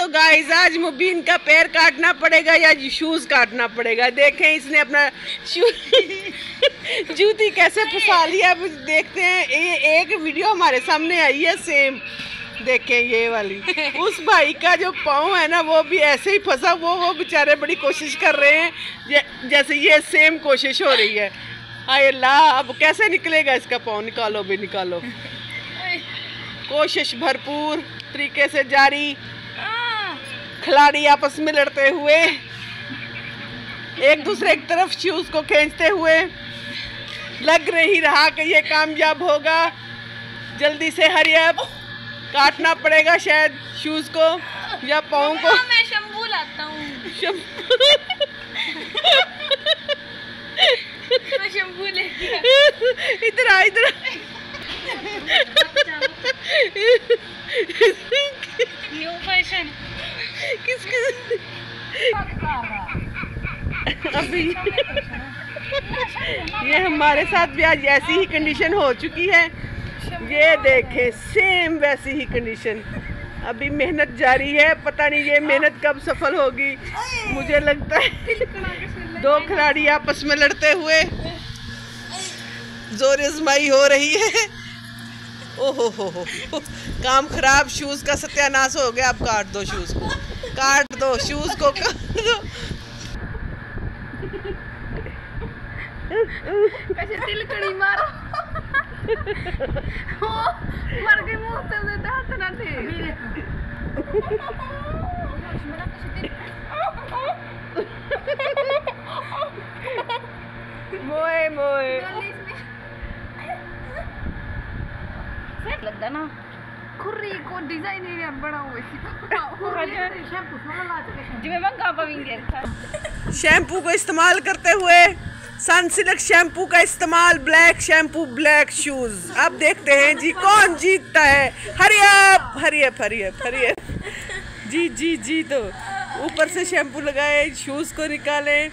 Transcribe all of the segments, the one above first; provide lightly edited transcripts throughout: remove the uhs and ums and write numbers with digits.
तो गाइस आज मुबीन का पैर काटना पड़ेगा या शूज काटना पड़ेगा। देखें इसने अपना जूती कैसे फंसा लिया। अब देखते हैं, ये एक वीडियो हमारे सामने आई है सेम, देखें ये वाली। उस भाई का जो पाँव है ना वो भी ऐसे ही फंसा, वो बेचारे बड़ी कोशिश कर रहे हैं जैसे ये सेम कोशिश हो रही है। हाय अल्लाह, अब कैसे निकलेगा इसका पाँव? निकालो भी निकालो। कोशिश भरपूर तरीके से जारी, खिलाड़ी आपस में लड़ते हुए, एक दूसरे की तरफ शूज को खींचते हुए। लग नहीं रहा कि ये कामयाब होगा। जल्दी से हरी अप, काटना पड़ेगा शायद शूज को या पाँव को। मैं शैम्पू लाता हूँ। मैं शैम्पू लेके इधर आ, इधर न्यू फैशन। अभी ये हमारे साथ भी आज ऐसी ही कंडीशन हो चुकी है। ये देखें सेम वैसी ही कंडीशन। अभी मेहनत जारी है, पता नहीं ये मेहनत कब सफल होगी। मुझे लगता है दो खिलाड़ी आपस में लड़ते हुए जोर आजमाई हो रही है। ओहो हो, काम खराब, शूज का सत्यानाश हो गया। अब काट दो शूज को, काट दो शूज को, काट दो। कैसे तिलकड़ी मारो। मर गई मुंह से उधर हाथ ना थे। मोए मोए लगता ना खुर्री को डिजाइन ही बड़ा हुआ शैम्पू को इस्तेमाल करते हुए सनसिल्क शैम्पू का इस्तेमाल, ब्लैक शैम्पू ब्लैक शूज। अब देखते हैं जी कौन जीतता है। Hurry up, hurry up, hurry up, hurry up. जी जी जी, तो ऊपर से शैम्पू लगाए, शूज को निकाले,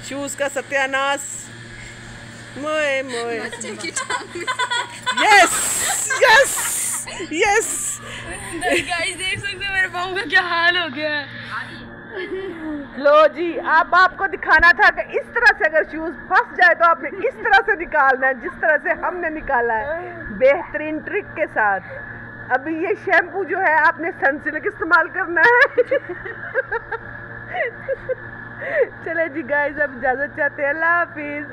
शूज का सत्यानाश। मोए मोए, यस यस यस। गाइस देख सकते हो मेरे पाँव का क्या हाल हो गया है। लो जी, अब आपको दिखाना था कि इस तरह से अगर शूज फंस जाए तो आपने इस तरह से निकालना है, जिस तरह से हमने निकाला है, बेहतरीन ट्रिक के साथ। अभी ये शैम्पू जो है आपने सनसिल्क इस्तेमाल करना है। चले जी गाइस, अब इजाजत चाहते हैं। अल्लाह हाफिज।